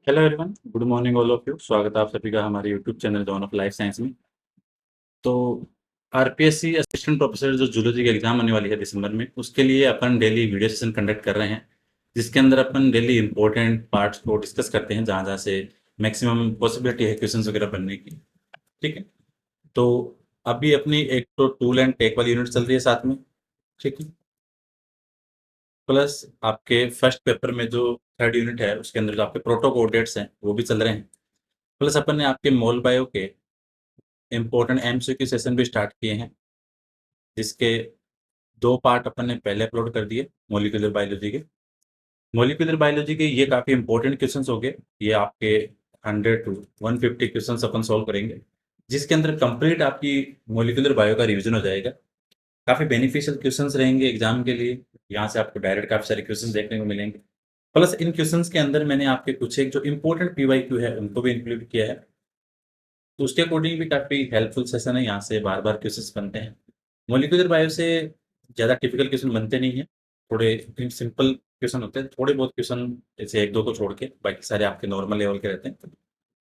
Hello everyone, good morning all of you. स्वागत है आप सभी का हमारे YouTube channel John of life science में। तो आरपीएससी असिस्टेंट प्रोफेसर जो जूलॉजी की एग्जाम होने वाली है दिसंबर में, उसके लिए अपन डेली वीडियो सेशन कंडक्ट कर रहे हैं, जिसके अंदर अपन डेली इंपॉर्टेंट पार्ट्स को डिस्कस करते हैं, जहाँ जहाँ से मैक्सिमम पॉसिबिलिटी है क्वेश्चन वगैरह बनने की। ठीक है। तो अभी अपनी एक तो टूल एंड टेक वाली यूनिट चल रही है साथ में। ठीक है। प्लस आपके फर्स्ट पेपर में जो थर्ड यूनिट है, उसके अंदर जो आपके प्रोटो कोऑर्डिनेट्स हैं वो भी चल रहे हैं। प्लस अपन ने आपके मोल बायो के इम्पोर्टेंट एमसीक्यू सेशन भी स्टार्ट किए हैं, जिसके दो पार्ट अपन ने पहले अपलोड कर दिए मोलिकुलर बायोलॉजी के। मोलिकुलर बायोलॉजी के ये काफ़ी इंपॉर्टेंट क्वेश्चंस हो गए। ये आपके 100 टू 150 क्वेश्चंस अपन सॉल्व करेंगे, जिसके अंदर कंप्लीट आपकी मोलिकुलर बायो का रिवीजन हो जाएगा। काफ़ी बेनिफिशियल क्वेश्चंस रहेंगे एग्जाम के लिए। यहाँ से आपको डायरेक्ट काफ़ी सारे क्वेश्चंस देखने को मिलेंगे। प्लस इन क्वेश्चंस के अंदर मैंने आपके कुछ एक जो इंपॉर्टेंट पीवाईक्यू है उनको भी इंक्लूड किया है। तो उसके अकॉर्डिंग भी काफ़ी हेल्पफुल सेशन है, यहाँ से बार बार क्वेश्चंस बनते हैं। मोलिकुलर बायो से ज़्यादा टिपिकल क्वेश्चन बनते नहीं हैं, थोड़े सिंपल क्वेश्चन होते हैं, थोड़े बहुत क्वेश्चन जैसे एक दो को छोड़ के बाकी सारे आपके नॉर्मल लेवल के रहते हैं।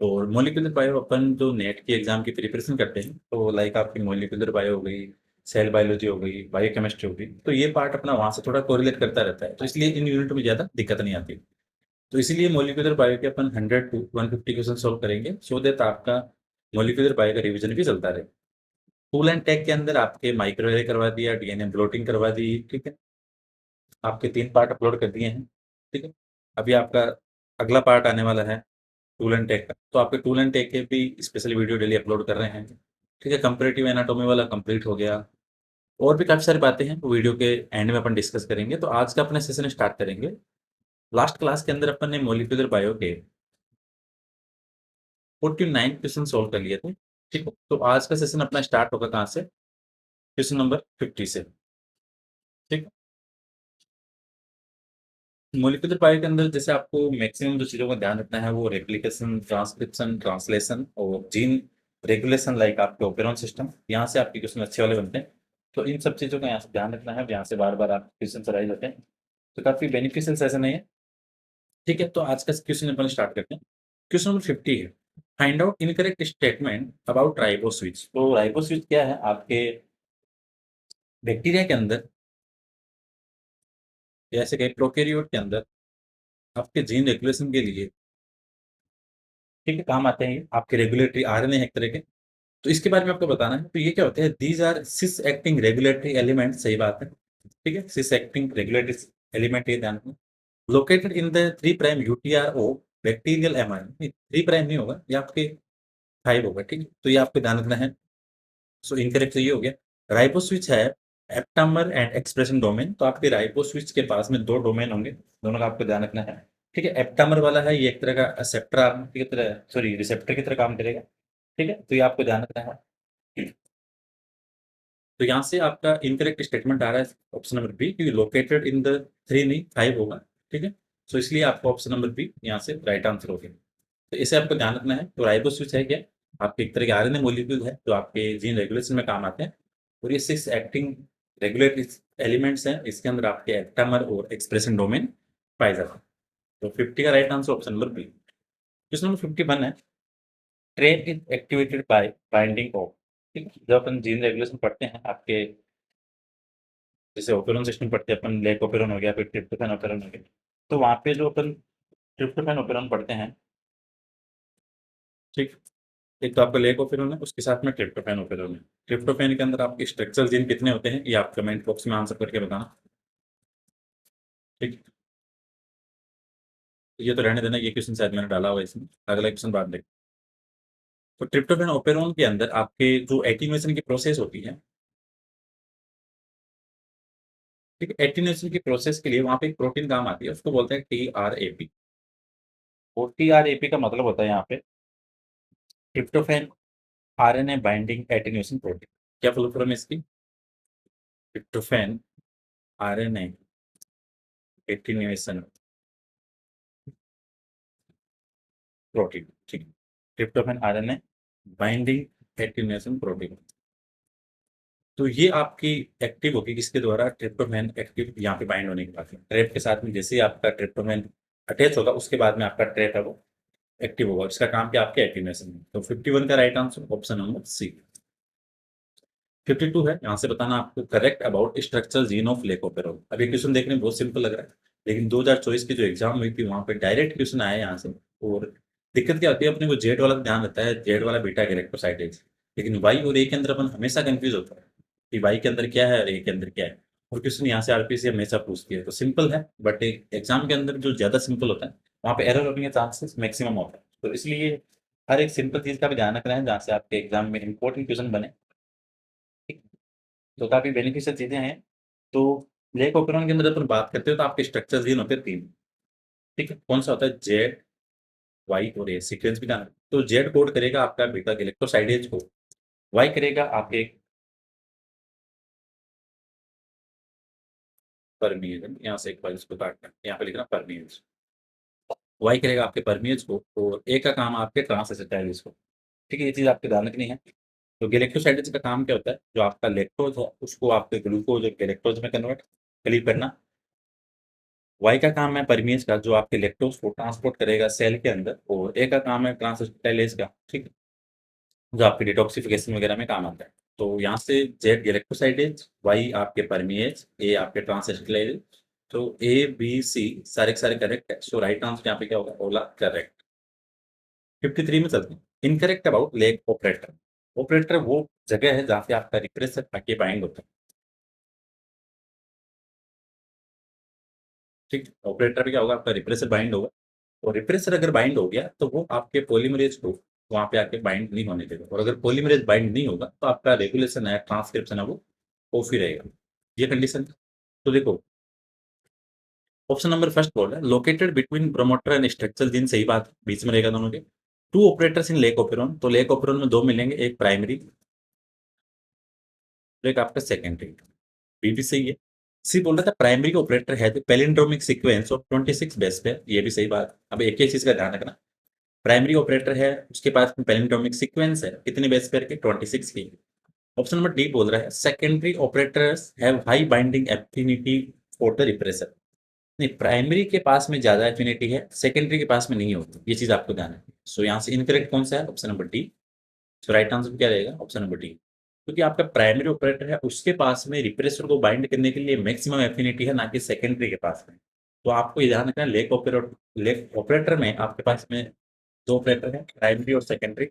और मोलिकुलर बायो अपन जो नेट की एग्जाम की प्रिपरेशन करते हैं, तो लाइक आपकी मोलिकुलर बायो हो गई, सेल बायोलॉजी हो गई, बायोकेमिस्ट्री हो गई, तो ये पार्ट अपना वहाँ से थोड़ा कोरिलेट करता रहता है, तो इसलिए इन यूनिट में ज़्यादा दिक्कत नहीं आती। तो इसीलिए मोलिकुलर बायो के अपन 100 टू 150 क्वेश्चन सॉल्व करेंगे, सो दैट आपका मोलिकुलर बायो का रिवीजन भी चलता रहे। टूल एंड टेक के अंदर आपके माइक्रोएरे करवा दिया, डीएनए ब्लोटिंग करवा दी। ठीक है। आपके 3 पार्ट अपलोड कर दिए हैं। ठीक है। अभी आपका अगला पार्ट आने वाला है टूल एंड टेक का, तो आपके टूल एंड टेक के भी स्पेशल वीडियो डेली अपलोड कर रहे हैं। ठीक है। कंपैरेटिव एनाटॉमी वाला कंप्लीट हो गया। और भी काफ़ी सारी बातें हैं, वो वीडियो के एंड में अपन डिस्कस करेंगे। तो आज का अपना सेशन स्टार्ट करेंगे। लास्ट क्लास के अंदर अपन ने मोलिकुलर बायो के 49 क्वेश्चन सॉल्व कर लिए थे। ठीक है। तो आज का सेशन अपना स्टार्ट होगा कहाँ से? क्वेश्चन नंबर 50 से। ठीक है। मोलिकुलर बायो के अंदर जैसे आपको मैक्सिमम जो चीज़ों का ध्यान रखना है, वो रेप्लिकेशन, ट्रांसक्रिप्शन, ट्रांसलेशन और जीन रेगुलेशन, लाइक आपके ओपेरॉन सिस्टम, यहाँ से आपके क्वेश्चन अच्छे वाले बनते हैं। तो इन सब चीज़ों का यहाँ से ध्यान रखना है, यहाँ से बार बार आप क्वेश्चन कराए जाते हैं। तो काफ़ी बेनिफिशियल सेशन है ये। ठीक है। तो आज का क्वेश्चन अपन स्टार्ट करते हैं। क्वेश्चन नंबर 50 है, find out incorrect statement about riboswitch. तो राइबोस्विच क्या है? आपके बैक्टीरिया के अंदर, जैसे कि प्रोकैरियोट के अंदर आपके जीन रेगुलेशन के लिए, ठीक है, काम आते हैं। ये आपके रेगुलेटरी आरएनए है एक तरह के। तो इसके बारे में आपको बताना है। तो ये क्या होते हैं? These are cis acting regulatory element. सही बात है। ठीक है। सिस एक्टिंग रेगुलेटरी एलिमेंट, ये ध्यान रखना। Located in the 3 prime UTR of bacterial amine. 3 prime नहीं होगा, ये आपके 5 होगा। ठीक है। तो ये आपको ध्यान रखना है। सो इनकरेक्ट तो ये हो गया। राइबोस्विच है एप्टामर एंड एक्सप्रेशन डोमेन। तो आपके राइबोस्विच के पास में 2 डोमेन होंगे, दोनों का आपको ध्यान रखना है। ठीक है। एप्टामर वाला है, ये एक तरह का एक्सेप्टर की तरह, सॉरी, रिसेप्टर की तरह काम करेगा। ठीक है। तो ये आपको ध्यान रखना है। तो यहाँ से आपका इनकरेक्ट स्टेटमेंट आ रहा है ऑप्शन नंबर बी, क्योंकि लोकेटेड इन द 3 नहीं 5 होगा। ठीक है। सो इसलिए आपका ऑप्शन नंबर बी यहाँ से राइट आंसर हो गया। तो इसे आपको ध्यान रखना है। तो राइबोस्विच है क्या? आपके एक तरह के आरएनए मॉलिक्यूल है, जो आपके जीन रेगुलेशन में काम आते हैं। और ये 6 एक्टिंग रेगुलेटरी एलिमेंट्स हैं, इसके अंदर आपके एप्टामर और एक्सप्रेशन डोमेन पाए जाते हैं। तो 50 का right answer option number B. Question number 51 है, train is activated by binding of. ठीक है। जब अपन जीन रेगुलेशन पढ़ते हैं आपके, जैसे ओपेरॉन सिस्टम पढ़ते हैं अपन, लेक ओपेरॉन हो गया, फिर ट्रिप्टोफैन ओपेरॉन हो गया। तो वहाँ पे जो अपन ट्रिप्टोफैन ओपेरॉन पढ़ते हैं, ठीक, एक तो आपका लेक ओपेरॉन है, उसके साथ में ट्रिप्टोफैन ओपेरॉन है। ट्रिप्टोफैन के अंदर आपके स्ट्रक्चर जीन कितने होते हैं, ये आप कमेंट बॉक्स में आंसर करके बताना। ठीक। ये तो रहने देना, ये क्वेश्चन शायद मैंने डाला हुआ है इसमें, अगला क्वेश्चन बाद देखें। तो ट्रिप्टोफैन ओपेरॉन के अंदर आपके जो एटीन्यूएशन की प्रोसेस होती है, ठीक है, एटीन्यूएशन की प्रोसेस के लिए वहाँ पे एक प्रोटीन काम आती है, उसको बोलते हैं टीआरएपी। और टीआरएपी का मतलब होता है यहाँ पे tryptophan RNA binding attenuation protein. क्या फुल फॉर्म है इसकी? Tryptophan RNA attenuation protein. ठीक है। Tryptophan RNA binding attenuation protein. तो ये आपकी एक्टिव होगी किसके द्वारा? ट्रिप्टोफैन एक्टिव यहाँ पे बाइंड होने के बाद ट्रैप के साथ में, जैसे ही आपका ट्रिप्टोफैन अटैच होगा, उसके बाद में आपका ट्रैप है वो एक्टिव होगा, इसका काम क्या आपके एक्टिवेशन में। तो 51 का right answer option number C. 52 है, यहाँ से बताना आपको correct about structural gene of lac operon. अब ये क्वेश्चन देखने में बहुत सिंपल लग रहा है, लेकिन 2024 की जो एग्जाम हुई थी वहाँ पे डायरेक्ट क्वेश्चन आया यहाँ से। और दिक्कत क्या होती है, अपने को जेड वाला ध्यान रहता है, जेड वाला बीटा गैलेक्टोसाइडेज, लेकिन वाई और ए के अंदर अपन हमेशा कंफ्यूज होता है कि वाई के अंदर क्या है और ए के अंदर क्या है। और क्वेश्चन यहाँ से आरपीसी हमेशा पूछती है, तो सिंपल है, बट एग्जाम के अंदर जो ज्यादा सिंपल होता है वहाँ पे एरर होने के चांसेस मैक्सिमम होता है। तो इसलिए हर एक सिंपल चीज का भी ध्यान रखना है जहाँ से आपके एग्जाम में इंपॉर्टेंट क्वेश्चन बने। ठीक, तो काफ़ी बेनिफिशियल चीज़ें हैं। तो ब्लैक ओपेरॉन के अंदर अपन बात करते हो तो आपके स्ट्रक्चर जीन होते हैं 3। ठीक है? कौन-सा होता है, जेड, वाई और ए, सीक्वेंस भी ध्यान रखना। तो जेड कोड करेगा आपका बीटा गैलेक्टोसाइडेज को, वाई करेगा आपके परमिएज, यहाँ से एक बार इसको काटना, यहाँ पे लिखना परमिएज। वाई करेगा आपके परमिएज को और ए का काम आपके ट्रांसएसिटाइलेज को। ठीक है? ये चीज़ आपको ध्यान रखनी है। तो गैलेक्टोसाइडेज का काम क्या होता है, जो आपका लैक्टोज़ है उसको आपके ग्लूकोज़ और गैलेक्टोज़ में क्लीव करना। वाई का काम है परमेज़ का, जो आपके लैक्टोज़ को ट्रांसपोर्ट करेगा सेल के अंदर, और ए का काम है ट्रांसएसिटाइलेज का, ठीक है? जो आपके डिटॉक्सिफिकेशन वगैरह में काम आता है। तो यहाँ से जेड गैलेक्टोसाइडेज, वाई आपके परमेज़, ए आपके ट्रांसएसिटाइलेज। तो ए, बी, सी सारे के सारे करेक्ट है। सो राइट आंसर यहाँ पे क्या होगा, ओला करेक्ट। 53 में चलते हैं। Incorrect about leg operator. Operator वो जगह है जहाँ पे आपका रिप्रेसर आके बाइंड होता है। ठीक? ऑपरेटर पे क्या होगा, आपका रिप्रेसर बाइंड होगा। और रिप्रेसर अगर बाइंड हो गया तो वो आपके पॉलीमरेज को वहाँ पे आके बाइंड नहीं होने देगा, और अगर पॉलीमरेज बाइंड नहीं होगा तो आपका रेगुलेशन है, ट्रांसक्रिप्शन है, वो ऑफ ही रहेगा। ये कंडीशन। तो देखो, ऑप्शन नंबर फर्स्ट बोल रहा है located between promoter and structural gene, सही बात है, बीच में रहेगा दोनों के। Two operators in lac operon, तो लेक ओपेरॉन में दो मिलेंगे, एक प्राइमरी तो एक आपका सेकेंडरी। बी भी सही है। सी बोल रहा था प्राइमरी ऑपरेटर है palindromic sequence of 26 base pair, ये भी सही बात। अब एक एक चीज का ध्यान रखना, प्राइमरी ऑपरेटर है उसके पास में पैलिंड्रोमिक सीक्वेंस है, कितने बेस पेयर के, 26 की। ऑप्शन नंबर डी बोल रहा है secondary operators have high binding affinity for the repressor. नहीं, प्राइमरी के पास में ज्यादा एफिनिटी है, सेकेंडरी के पास में नहीं होती, ये चीज आपको ध्यान है। सो यहाँ से इनकरेक्ट कौन सा है, ऑप्शन नंबर डी। सो राइट आंसर क्या रहेगा, ऑप्शन नंबर डी। क्योंकि आपका प्राइमरी ऑपरेटर है उसके पास में रिप्रेसर को बाइंड करने के लिए मैक्सिमम एफिनिटी है, ना कि सेकेंडरी के पास में। तो आपको ये ध्यान रखना है, लेक ऑपरेटर में आपके पास में दो ऑपरेटर हैं, प्राइमरी और सेकेंडरी।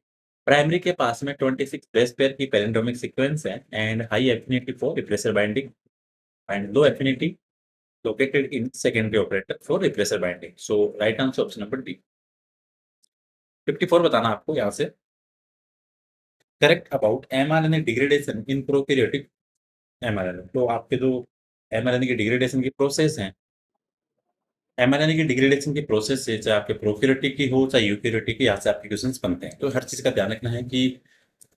प्राइमरी के पास में 26 बेस पेयर की पैलिंड्रोमिक सीक्वेंस है and high affinity for repressor binding, and low affinity located in secondary operator for repressor binding. So right answer option number D। 54 बताना आपको यहाँ से correct about mRNA degradation in prokaryotic mRNA। तो आपके जो mRNA की degradation की process है, mRNA की डिग्रेडेशन की प्रोसेस से चाहे आपके प्रोकैरियोटिक की हो चाहे यूकैरियोटिक की, यहाँ से आपके क्वेश्चंस बनते हैं। तो हर चीज का ध्यान रखना है कि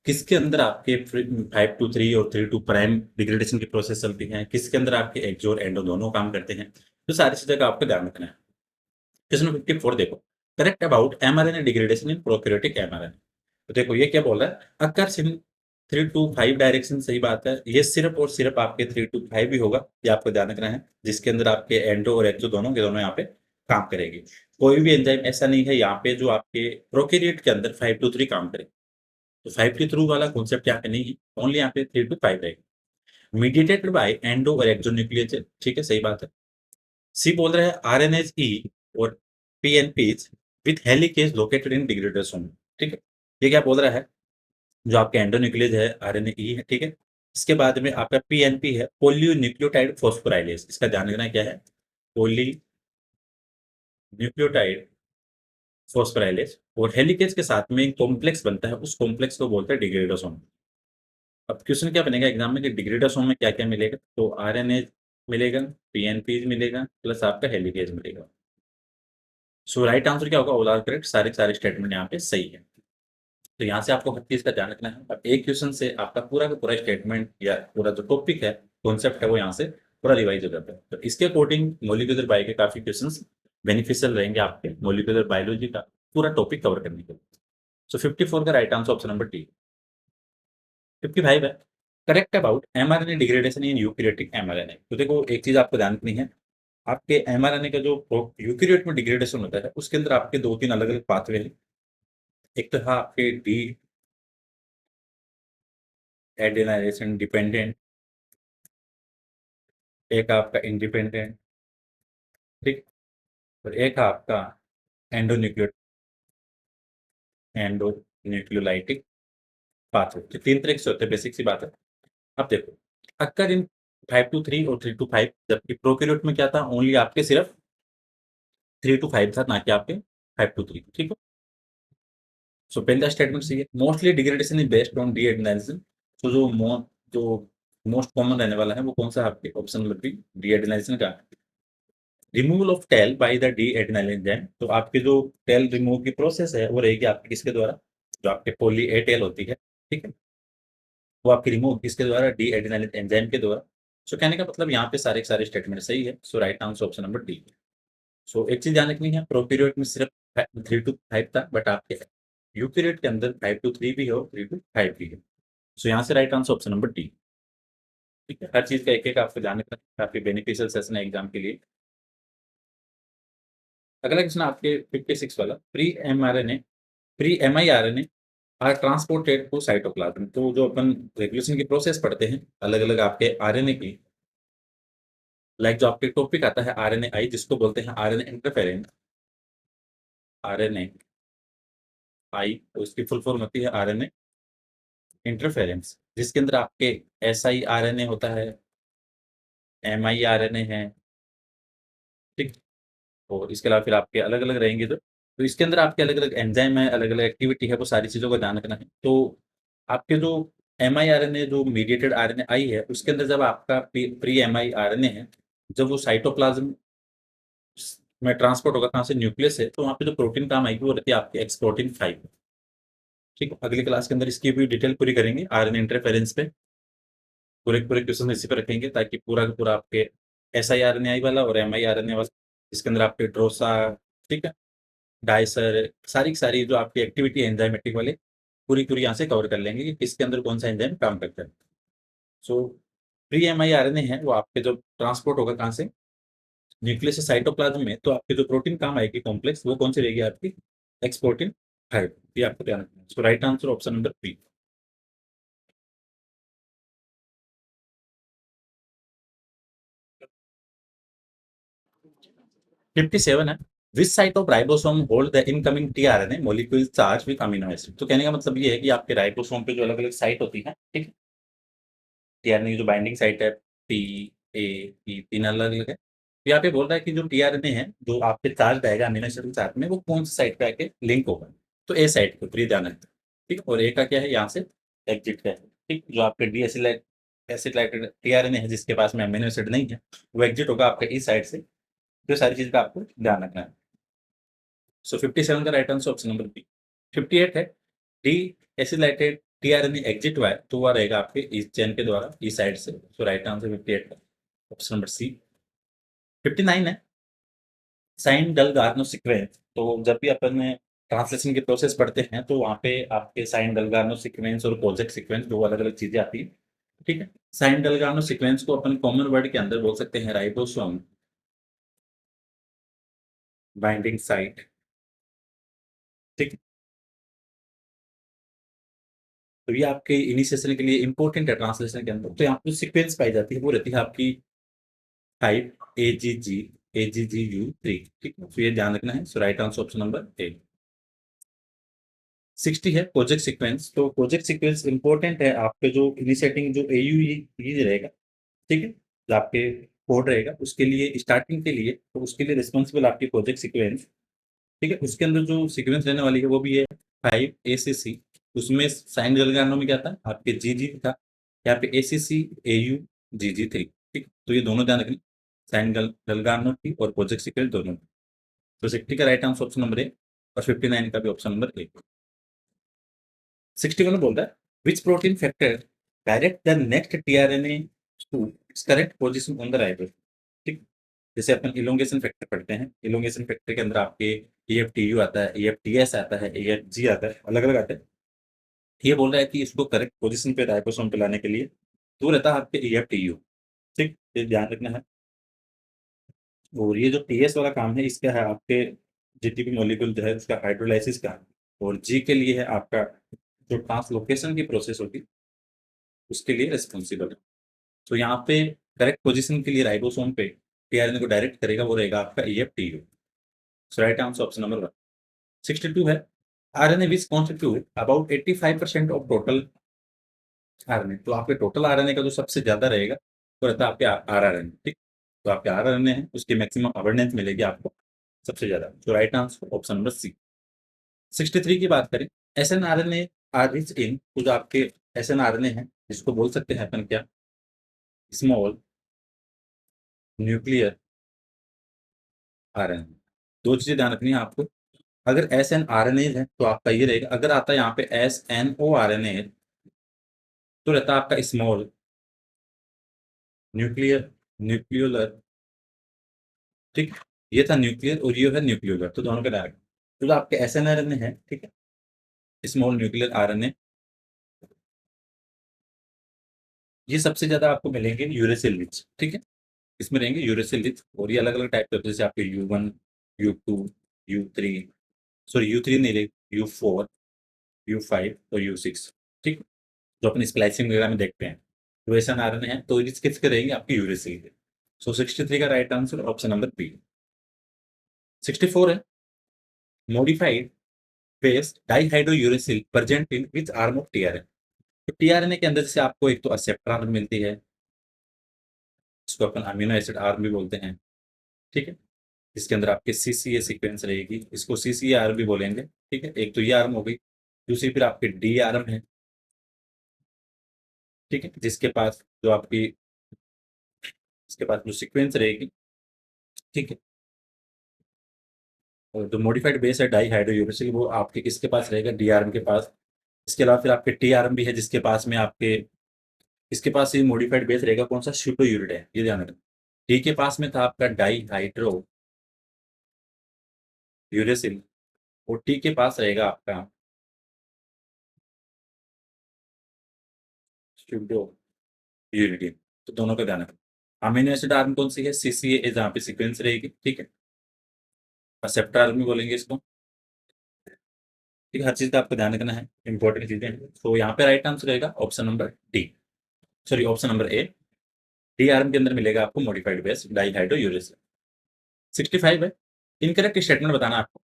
किसके अंदर आपके 5 to 3 और 3 to प्राइम डिग्रेडेशन की प्रोसेस चलती है, किसके अंदर आपके एक्सो और एंडो दोनों काम करते हैं। तो सारी चीज़ों का आपको ध्यान रखना है। क्वेश्चन 54 देखो, correct about mRNA degradation in prokaryotic mRNA. तो देखो ये क्या बोल रहा है, अकर्स इन 3 to 5 डायरेक्शन, सही बात है। ये सिर्फ और सिर्फ आपके 3 to 5 भी होगा, ये आपको ध्यान रखना है, जिसके अंदर आपके एंडो और एक्सो दोनों के दोनों यहाँ पे काम करेगी। कोई भी एंजाइम ऐसा नहीं है यहाँ पे जो आपके प्रोकैरियोट के अंदर 5 to 3 काम करे। तो 5 to 3 वाला कॉन्सेप्ट यहाँ पे नहीं है, ओनली यहाँ पे 3 to 5 रहेगा। मीडिएटेड बाय एंडो और एक्सो न्यूक्लियस, ठीक है, सही बात है। सी बोल रहा है आरएनएज-ई और PNPase with helicase located in degradation. ठीक है, ये क्या बोल रहा है, जो आपके एंडोन्यूक्लियस है आरएनए-ई है, ठीक है। इसके बाद में आपका पीएनपी है पॉलीन्यूक्लियोटाइड फॉस्फोराइलेज, इसका ध्यान रखना क्या है, पॉलीन्यूक्लियोटाइड फॉस्फोराइलेज। और हेलिकेज के साथ में कॉम्प्लेक्स बनता है, उस कॉम्प्लेक्स को बोलते हैं डिग्रेडोसोम। अब क्वेश्चन क्या बनेगा एग्जाम में कि डिग्रेडोसोम में क्या क्या मिलेगा, तो आरएनए मिलेगा, पीएनपीज मिलेगा, प्लस आपका हेलिकेज मिलेगा। सो राइट आंसर क्या होगा, ऑल आर करेक्ट, सारे सारे स्टेटमेंट यहाँ पे सही है। तो यहाँ से आपको हर चीज का ध्यान रखना है। अब एक क्वेश्चन से आपका पूरा का पूरा स्टेटमेंट या पूरा जो टॉपिक है, कॉन्सेप्ट है, वो यहाँ से पूरा रिवाइज हो जाता है। तो इसके अकॉर्डिंग मॉलिक्यूलर बायो के काफी क्वेश्चंस बेनिफिशियल रहेंगे आपके मॉलिक्यूलर बायोलॉजी का पूरा टॉपिक कवर करने के लिए। सो 54 का right answer option number D. 55 है, correct about mRNA degradation in eukaryotic mRNA. तो देखो एक चीज आपको ध्यान रखनी है, आपके एमआरएनए का जो यूकेरियोट में डिग्रेडेशन होता है उसके अंदर आपके 2-3 अलग-अलग पाथवे हैं। एक तो है आपके डी एडेनाइलेशन डिपेंडेंट, एक आपका इंडिपेंडेंट, ठीक? और एक है आपका एंडोन्यूक्लियो एंडोन्यूक्लियोलाइटिक पाथवे। तो 3 तरह से होते हैं, बेसिक सी बात है। अब देखो, अक्कर इन 5 टू 3 और 3 टू 5, जबकि प्रोकैरियोट में क्या था, ओनली आपके सिर्फ 3 टू 5 था, ना कि आपके 5 टू 3, ठीक है? सो पहला स्टेटमेंट सही है। Mostly degradation is based on deadenylation. तो जो मोस्ट कॉमन रहने वाला है वो कौन सा है आपके ऑप्शन नंबर बी, डी-एडेनाइलिसिस का। Removal of tail by the deadenyl enzyme. तो आपकी जो टेल रिमूव की प्रोसेस है वो रहेगी आपकी किसके द्वारा, जो आपके पॉली ए टेल होती है, ठीक है, वो आपकी रिमूव किसके द्वारा, डी-एडेनाइल एंजाइम के द्वारा। सो कहने का मतलब यहाँ पे सारे के सारे स्टेटमेंट सही है। So right answer option number D. So एक चीज ध्यान रखनी है, प्रोकैरियोट में सिर्फ 3 टू 5 था, बट आपके यूकेरियोट के अंदर 5 टू 3 भी है और 3 टू 5 भी है। सो यहाँ से right answer option number D. ठीक है, हर चीज का एक-एक आपको ध्यान रखना है, काफी बेनिफिशियल सेशन है एग्जाम के लिए। अगला क्वेश्चन आपके 56 वाला, pre miRNA are transported to cytoplasm. तो जो अपन रेगुलेशन की प्रोसेस पढ़ते हैं अलग-अलग आपके आरएनए की, लाइक जो आपके टॉपिक आता है आरएनए-आई, जिसको बोलते हैं आरएनए इंटरफेरेंस, आरएनए-आई, तो इसकी फुल फॉर्म होती है आरएनए इंटरफेरेंस, जिसके अंदर आपके एसआई आरएनए होता है, एमआई आरएनए है, ठीक? और इसके अलावा फिर आपके अलग-अलग रहेंगे जो, तो इसके अंदर आपके अलग-अलग एंजाइम है, अलग-अलग एक्टिविटी है, वो सारी चीज़ों का ध्यान रखना है। तो आपके जो एमआईआरएनए जो मीडिएटेड आरएनए-आई है, उसके अंदर जब आपका प्री एमआईआरएनए है, जब वो साइटोप्लाज़्म में ट्रांसपोर्ट होगा कहाँ से, न्यूक्लियस है, तो वहाँ पे जो प्रोटीन काम आएगी वो रहती है आपकी एक्सप्लोटिन 5, ठीक है? अगली क्लास के अंदर इसकी भी डिटेल पूरी करेंगे आरएनए इंटरफेरेंस पे। पूरे-पूरे क्वेश्चन इसी पे रखेंगे ताकि पूरा का पूरा आपके एसआईआरएनए-आई वाला और एमआईआरएनए वाला, इसके अंदर आपके ड्रोसा, ठीक है? डाइसर, सारी की सारी जो आपकी एक्टिविटी है एंजाइमेटिक वाले, पूरी-पूरी यहाँ से कवर कर लेंगे कि किसके अंदर कौन-सा एंजाइम काम करता है। सो प्री एमआईआरएनए है वो आपके जो ट्रांसपोर्ट होगा कहाँ से, न्यूक्लियस से साइटोप्लाज्म में, तो आपके जो प्रोटीन काम आएगी कॉम्प्लेक्स, वो कौन-सी रहेगी आपकी, एक्सप्लोटिन 5, ये आपको ध्यान रखना है। So right answer option number B. 57 है, which site of ribosome hold the incoming tRNA molecule charge with amino acid. तो कहने का मतलब ये है कि आपके राइबोसोम पे जो अलग-अलग साइट होती है, ठीक है? टीआरएनए की जो बाइंडिंग साइट है, पी, ए, पी, 3 अलग-अलग है। तो यहाँ पे बोल रहा है कि जो टीआरएनए है, जो आपके चार्ज रहेगा अमीनो एसिड के साथ में, वो कौन-सी साइट पे आके लिंक होगा। तो ए साइट पे, प्लीज़ ध्यान रखना, ठीक है? और ए का क्या है, यहाँ से एग्ज़िट का है, ठीक? जो आपके एसिलाइटेड टीआरएनए है जिसके पास में अमीनो एसिड नहीं है, वो एग्ज़िट होगा आपके इस साइड से। तो सारी चीज़ का आपको ध्यान रखना है। सो 57 का right answer option number B. 58 है, डी एसिलाइटेड टीआरएनए एग्जिट हुआ है, तो वह रहेगा आपके इस चेन के द्वारा इस साइड से। सो राइट आंसर 58 है ऑप्शन नंबर सी। 59 है, साइन डल गार्नो सीक्वेंस। तो जब भी अपन ट्रांसलेशन की प्रोसेस पढ़ते हैं तो वहाँ पे आपके साइन डल गार्नो सीक्वेंस और कोजेक सीक्वेंस, दो अलग-अलग चीज़ें आती हैं, ठीक है? साइन डल गार्नो सीक्वेंस को अपन कॉमन वर्ड के अंदर बोल सकते हैं राइबोसोम बाइंडिंग साइट, ठीक है? तो ये आपके इनिशिएशन के लिए इम्पोर्टेंट है ट्रांसलेशन के अंदर। तो यहाँ पे सीक्वेंस पाई जाती है वो रहती है आपकी टाइप एजीजी एजीजीयू3, ठीक है? तो ये ध्यान रखना है। So right answer option number A. 60 है कोजेक सीक्वेंस। तो कोजेक सीक्वेंस इंपॉर्टेंट है आपके जो इनिशिएटिंग जो एयूई रहेगा, ठीक है? जो आपके कोड रहेगा उसके लिए स्टार्टिंग के लिए, तो उसके लिए रिस्पॉन्सिबल आपकी कोजेक सीक्वेंस, ठीक है? उसके अंदर जो सीक्वेंस रहने वाली है वो भी है 5 ACC। उसमें साइन गलगानो में क्या था आपके जीजी था, यहाँ पे ACC AU GG3, ठीक? तो ये दोनों ध्यान रखना, साइन गलगानो थी और प्रोजेक्ट सीक्वेंस दोनों। तो 60 का राइट आंसर ऑप्शन नंबर ए और 59 का भी ऑप्शन नंबर ए। 61 बोल रहा है, which protein factor direct the next tRNA to its correct position on the ribosome, ठीक? जैसे अपन इलोंगेशन फैक्टर पढ़ते हैं, इलोंगेशन फैक्टर के अंदर आपके EFTU आता है, EFTS आता है, EFG आता है, अलग-अलग आते हैं। ये बोल रहा है कि इसको करेक्ट पोजीशन पे राइबोसोम पे लाने के लिए वो रहता है आपके EFTU, ठीक? ये ध्यान रखना है। और ये जो टीएस वाला काम है इसका है आपके जितनी भी मॉलिक्यूल जो है उसका हाइड्रोलाइसिस का, और जी के लिए है आपका जो ट्रांसलोकेशन की प्रोसेस होगी उसके लिए रिस्पॉन्सिबल है। तो यहाँ पे करेक्ट पोजीशन के लिए राइबोसोम पे टीआरएनए को डायरेक्ट करेगा वो रहेगा आपका ईएफटीयू। सो राइट आंसर ऑप्शन नंबर 1। 62 है, RNA which constitute about 85% of total RNA. तो आपके टोटल आरएनए का जो सबसे ज्यादा रहेगा वो रहता है आपके आरआरएनए, ठीक। तो आपके आरआरएनए है उसकी मैक्सिमम अबंडेंस मिलेगी आपको सबसे ज्यादा। तो right answer option number C. 63 की बात करें, S N R N A are rich in, तो जो आपके S N R N A है जिसको बोल सकते हैं अपन क्या, small nuclear R N A. दो चीजें ध्यान रखनी है आपको, अगर S N R N A है तो आपका ये रहेगा, अगर आता है यहाँ पे S N O R N A तो रहता है आपका स्मॉल न्यूक्लियर न्यूक्लियोलर, ठीक। ये था न्यूक्लियर और ये है न्यूक्लियोलर, तो दोनों का डायरेक्ट। तो जो आपके S N R N A है, ठीक है, small nuclear R N A, ये सबसे ज्यादा आपको मिलेंगे यूरेसिल रिच, ठीक है। इसमें रहेंगे यूरेसिल रिच, और ये अलग अलग टाइप के होते हैं जैसे आपके U1 U2 U3, sorry U3 नहीं रहेगा, U4 U5 और U6, ठीक। जो अपनी स्प्लाइसिंग वगैरह में देखते हैं, तो ऐसा नारन है तो रिच किसके रहेंगे आपके यूरेसिल के। सो 63 का right answer option number B. 64 है, modified base dihydrouracil present in which arm of tRNA. तो टीआरएनए के अंदर से आपको एक तो एक्सेप्टर आर्म मिलती है, इसको अपन अमीनो एसिड आर्म भी बोलते हैं, ठीक है। इसके अंदर आपके सीसीए सीक्वेंस रहेगी, इसको सीसीए आर्म भी बोलेंगे, ठीक है। एक तो ये आर्म हो गई, दूसरी फिर आपके डी आर्म है, ठीक है, जिसके पास जो आपकी इसके पास जो सीक्वेंस रहेगी, ठीक है। और जो मॉडिफाइड बेस है डाई हाइड्रोयूरेसिल वो आपके किसके पास रहेगा, डी आर्म के पास। इसके अलावा फिर आपके टी आर्म भी है जिसके पास में आपके इसके पास ये मॉडिफाइड बेस रहेगा कौन सा, स्यूडोयूरिड है, ये ध्यान रखना। टी के पास में था आपका डाई हाइड्रो यूरेसिल, और टी के पास रहेगा आपका यूरिडिन। तो दोनों का ध्यान रखना। अमीनो एसिड आर्म कौन सी है, सीसीए, जहाँ पे सीक्वेंस रहेगी, ठीक है। एक्सेप्टर आर्म भी बोलेंगे इसको, ठीक है। हर चीज का आपको ध्यान रखना है, इंपॉर्टेंट चीजें हैं। तो यहाँ पे राइट आंसर रहेगा option number D, sorry option number ए। डी आर्म के अंदर मिलेगा आपको मॉडिफाइड बेस डाइहाइड्रो यूरेसिल। 65 है, इनकरेक्ट स्टेटमेंट बताना आपको।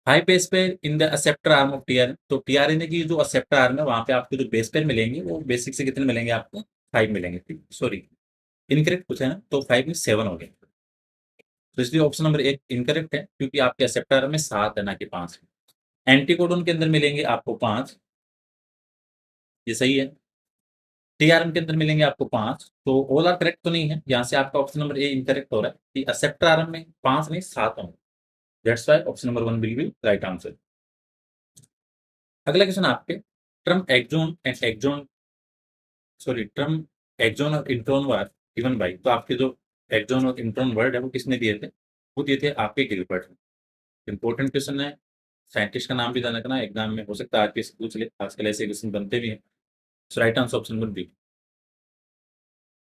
हाई बेस पे in the acceptor arm of tRNA, तो टीआरएन की जो एक्सेप्टर आर्म है वहां पे आपको जो बेस पेयर मिलेंगे वो बेसिक से कितने मिलेंगे आपको, 5 मिलेंगे, ठीक। सॉरी इनकरेक्ट पूछा है ना, तो 5 में 7 हो गए। तो इसलिए ऑप्शन नंबर एक इनकरेक्ट है, क्योंकि आपके एक्सेप्टर में 7 है ना कि 5 है। एंटीकोडोन के अंदर मिलेंगे आपको 5, ये सही है। टीआरएम के अंदर मिलेंगे आपको 5, तो ऑल आर करेक्ट तो नहीं है, यहाँ से आपका ऑप्शन नंबर ए इनकरेक्ट हो रहा है कि एक्सेप्टर आर्म में 5 नहीं 7 होंगे। That's why option number 1 will be right answer. अगला क्वेश्चन आपके term exon and exon, sorry term exon और इंट्रॉन वर गिवन बाय, तो आपके जो एक्सोन और इंट्रॉन वर्ड है वो किसने दिए थे, वो दिए थे आपके गिलबर्ट। इंपॉर्टेंट क्वेश्चन है, साइंटिस्ट का नाम भी ध्यान रखना, एग्जाम में हो सकता है आरपीएस पूछ ले, आजकल ऐसे क्वेश्चन बनते भी हैं। So right answer option number B.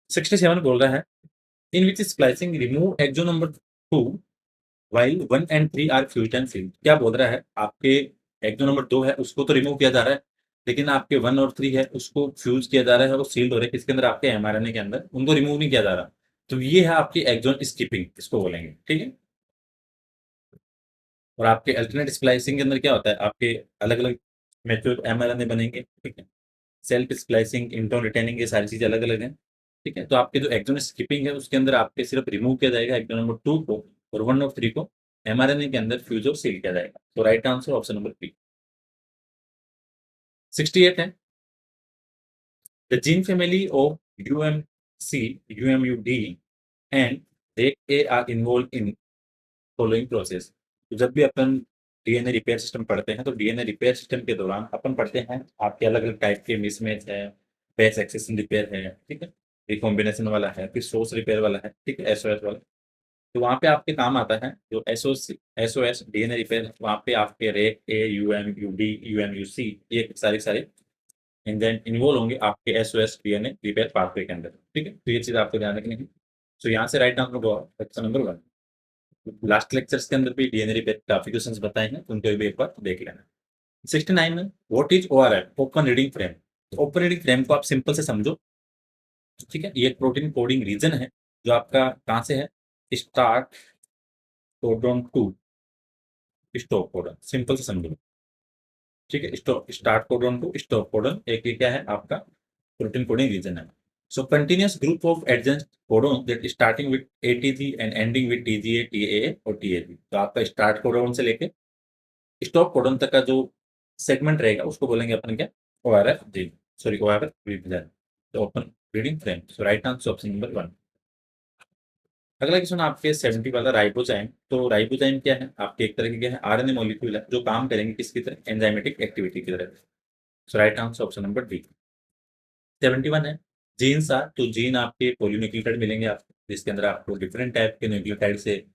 67 बोल रहा है, in which splicing remove exon number 2 while 1 and 3 are fused and sealed. क्या बोल रहा है, आपके एक्सोन नंबर 2 है उसको तो रिमूव किया जा रहा है, लेकिन आपके 1 और 3 है उसको फ्यूज किया जा रहा है और सील्ड हो रहा है किसके अंदर, आपके एमआरएनए के अंदर, उनको रिमूव नहीं किया जा रहा। तो ये है आपकी एक्सोन स्किपिंग, इसको बोलेंगे, ठीक है। और आपके अल्टरनेट स्प्लाइसिंग के अंदर क्या होता है, आपके अलग अलग मैच्योर एमआरएनए बनेंगे, ठीक है। सेल्फ स्प्लाइसिंग, इंट्रॉन रिटेनिंग, ये सारी चीजें अलग अलग हैं, ठीक है। तो आपके जो एक्सोन स्किपिंग है उसके अंदर आपके सिर्फ रिमूव किया जाएगा एक्सोन नंबर 2 को, और 1 और 3 को एमआरएनए के अंदर फ्यूज और सील किया जाएगा। तो right answer option number B. 68 है, the gene family of UMC UMUD and A are involve in following process. तो जब भी अपन डीएनए रिपेयर सिस्टम पढ़ते हैं तो डीएनए रिपेयर सिस्टम के दौरान अपन पढ़ते हैं आपके अलग अलग टाइप के मिसमैच है, बेस एक्सेशन रिपेयर है, ठीक है, रिकॉम्बिनेशन वाला है, फिर सोर्स रिपेयर वाला है, ठीक है, एसओएस वाला। तो वहाँ पे आपके काम आता है जो एसओएस डीएनए रिपेयर, वहाँ पे आपके रेक ए यूएमयूडी यूएमयूसी ये सारे सारे एंजाइम इन्वॉल्व होंगे आपके एसओएस डीएनए रिपेयर पाथवे के अंदर, ठीक है। तो ये चीज आपको ध्यान रखनी है। सो यहाँ से राइट आंसर होगा ऑप्शन नंबर 1। लास्ट लेक्चर्स के अंदर भी डीएनए रिपेयर काफी क्वेश्चंस बताए हैं, उनको भी एक बार देख लेना। 69 में what is ORF, open reading frame. Open reading frame को आप सिंपल से समझो, ठीक है। ये एक प्रोटीन कोडिंग रीजन है जो आपका कहाँ से है, start codon to stop codon, simple से समझो, ठीक है। Start codon to stop codon, एक ये क्या है आपका प्रोटीन कोडिंग रीजन है। So continuous group of adjacent codon that starting with ATG and ending with TGA TA और टीएजी। तो आपका स्टार्ट कोडन से लेके स्टॉप कोडन तक का जो सेगमेंट रहेगा उसको बोलेंगे अपन क्या, ओआरएफ जी, सॉरी ओआरएफ रीजन, तो ओपन रीडिंग फ्रेम। सो राइट आंसर ऑप्शन नंबर 1। अगला क्वेश्चन आपके 70 वाला राइबोजाइम। तो राइबोजाइम क्या है आपके, एक तरह के क्या है आरएनए मॉलिक्यूल है जो काम करेंगे किसकी तरह, एंजाइमेटिक एक्टिविटी की तरह। So right answer option number D. 71 है जीन्स आर। तो जीन आपके पॉलीन्यूक्लियोटाइड मिलेंगे आपको, जिसके अंदर आपको डिफरेंट टाइप के न्यूक्लियोटाइड से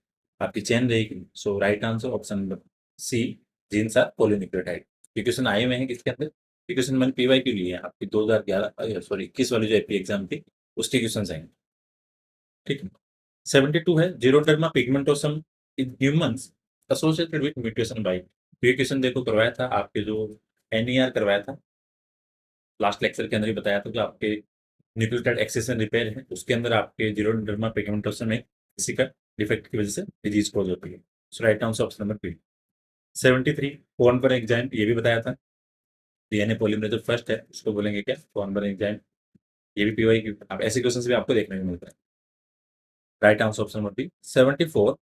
आपकी चेन रहेगी। So right answer option number C, genes are polynucleotide. ये क्वेश्चन आए हुए हैं किसके अंदर, ये क्वेश्चन मैंने पीवाई क्यों लिए हैं आपकी 2011 सॉरी 21 वाली जो एपी एग्जाम थी उसके क्वेश्चन आएंगे, ठीक है। 72 है xeroderma pigmentosum in humans associated with mutation by. ये क्वेश्चन देखो करवाया था आपके जो एनईआर करवाया था लास्ट लेक्चर के अंदर ही बताया था, जो आपके न्यूक्लियोटाइड एक्सेशन रिपेयर है उसके अंदर आपके जीरोडर्मा पिगमेंटोसम में किसी का डिफेक्ट की वजह से डिजीज कॉज होती है। So right answer option number B. 73 कौन पर एग्जाम, ये भी बताया था डीएनए पॉलीमरेज फर्स्ट है उसको बोलेंगे क्या, कौन पर एग्जाम। ये भी पीवाई की आप ऐसे क्वेश्चन भी आपको देखने को मिलता है। Right answer option number B. 74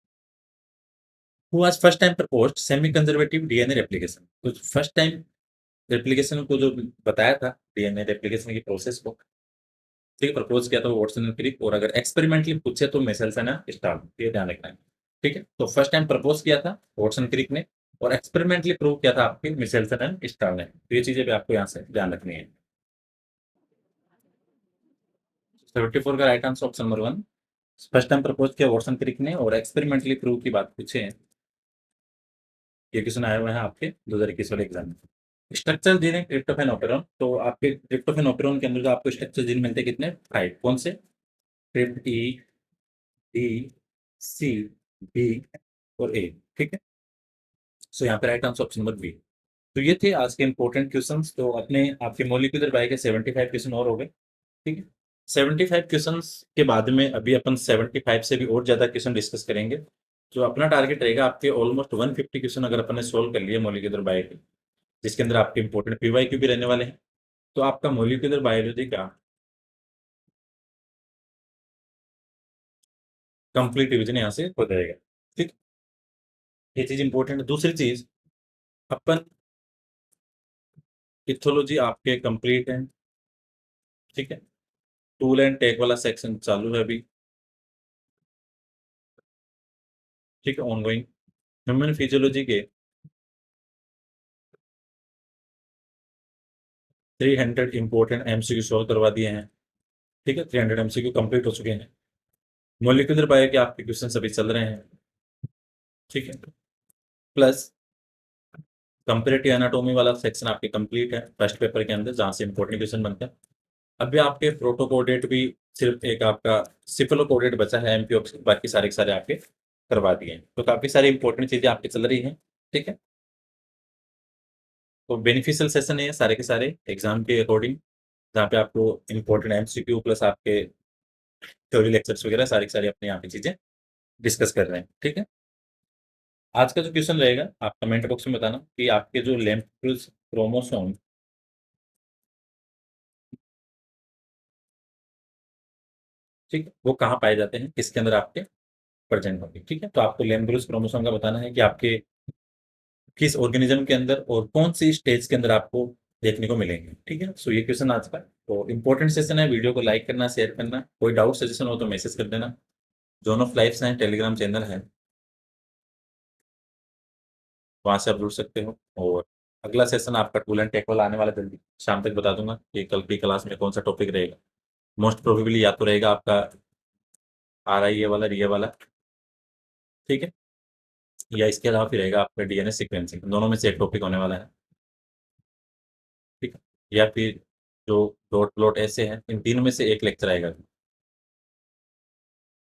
who was first time proposed semi conservative DNA replication. तो फर्स्ट टाइम रेप्लिकेशन को जो बताया था डीएनए रेप्लिकेशन की प्रोसेस को, ठीक है, प्रपोज किया था वो वाटसन एंड क्रिक। और अगर एक्सपेरिमेंटली पूछे तो मेसेल्सन एंड स्टार्क, ये ध्यान रखना है, ठीक है। तो फर्स्ट टाइम प्रपोज किया था वाटसन क्रिक ने और एक्सपेरिमेंटली प्रूव किया था आपके मिसेल्सन एंड स्टार ने। तो ये चीजें भी आपको यहाँ से ध्यान रखनी है। 74 का right answer option number 1, first time propose किया वाटसन क्रिक ने और एक्सपेरिमेंटली प्रूव की बात पूछे हैं। ये क्वेश्चन आए हुए हैं आपके 2021 वाले एग्जाम में। स्ट्रक्चर जीन है ट्रिप्टोफैन ऑपेरॉन। तो आपके ट्रिप्टोफैन ऑपेरॉन के अंदर जो आपको स्ट्रक्चर जीन मिलते हैं कितने, 5। कौन से, trp E, D, C, B और ए, ठीक है। सो यहाँ पे right answer option number B. तो ये थे आज के इंपॉर्टेंट क्वेश्चंस। तो अपने आपके मॉलिक्यूलर बायो के 75 क्वेश्चन और हो गए, ठीक है। 75 क्वेश्चंस के बाद में अभी अपन 75 से भी और ज्यादा क्वेश्चन डिस्कस करेंगे। जो अपना टारगेट रहेगा आपके ऑलमोस्ट 150 क्वेश्चन अगर अपन ने सोल्व कर लिए मॉलिक्यूलर बायो के, जिसके अंदर आपके इंपॉर्टेंट पीवाईक्यू भी रहने वाले हैं, तो आपका मॉलिक्यूलर बायोलॉजी का कंप्लीट रिवीजन यहाँ से हो जाएगा, ठीक। ये चीज इंपॉर्टेंट है। दूसरी चीज, अपन इथोलॉजी आपके कंप्लीट है, ठीक है। टूल एंड टेक वाला सेक्शन चालू है अभी, ठीक है, ऑनगोइंग। ह्यूमन फिजियोलॉजी के 300 इंपॉर्टेंट एमसीक्यू सॉल्व करवा दिए हैं, ठीक है। 300 एमसीक्यू कंप्लीट हो चुके हैं। मॉलिक्यूलर बायो के आपके क्वेश्चन अभी चल रहे हैं, ठीक है। प्लस कंपेरेटिव एनाटॉमी वाला सेक्शन आपके कंप्लीट है फर्स्ट पेपर के अंदर, जहाँ से इंपॉर्टेंट क्वेश्चन बनते हैं। अभी आपके प्रोटोकोडेट भी सिर्फ एक आपका सिफलोकोडेट बचा है एमपीओ, बाकी सारे के सारे आपके करवा दिए हैं। तो काफी सारी इंपॉर्टेंट चीजें आपकी चल रही हैं, ठीक है। तो बेनिफिशियल सेशन है ये सारे के सारे एग्जाम के अकॉर्डिंग, जहाँ पे आपको इंपॉर्टेंट एमसीक्यू प्लस आपके थ्योरी लेक्चर्स वगैरह सारी सारी अपने यहाँ पे चीजें डिस्कस कर रहे हैं, ठीक है। आज का जो क्वेश्चन रहेगा आप कमेंट बॉक्स में बताना कि आपके जो लेम्प्रोस क्रोमोसोम, ठीक है, वो कहाँ पाए जाते हैं, किसके अंदर आपके प्रेजेंट होंगे, ठीक है। तो आपको लेम्ब्रोस क्रोमोसोम का बताना है कि आपके किस ऑर्गेनिज्म के अंदर और कौन सी स्टेज के अंदर आपको देखने को मिलेंगे, ठीक है। सो ये क्वेश्चन आज का तो इंपॉर्टेंट सेशन है। वीडियो को लाइक करना, शेयर करना, कोई डाउट सजेशन हो तो मैसेज कर देना। Zone of life science Telegram channel है, वहां से आप जुड़ सकते हो। और अगला सेशन आपका टूल एंड टेक वाला आने वाला जल्दी, शाम तक बता दूंगा कि कल की क्लास में कौन सा टॉपिक रहेगा। मोस्ट प्रोबेबली या तो रहेगा आपका आर आई ए वाला, री ए वाला, ठीक है, या इसके अलावा फिर रहेगा आपका डीएनए सीक्वेंसिंग। दोनों में से एक टॉपिक होने वाला है, ठीक है। या फिर जो डॉट प्लॉट ऐसे हैं, इन तीनों में से एक लेक्चर आएगा।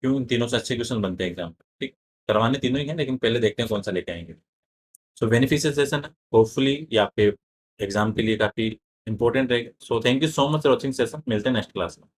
क्यों इन तीनों से अच्छे क्वेश्चन बनते हैं एग्जाम, ठीक। करवाने तीनों ही हैं, लेकिन पहले देखते हैं कौन सा लेके आएंगे। सो बेनिफिशियल सेशन है, होपफुली ये आपके एग्जाम के लिए काफी इंपॉर्टेंट रहेगा। So thank you so much for watching session, मिलते हैं नेक्स्ट क्लास में।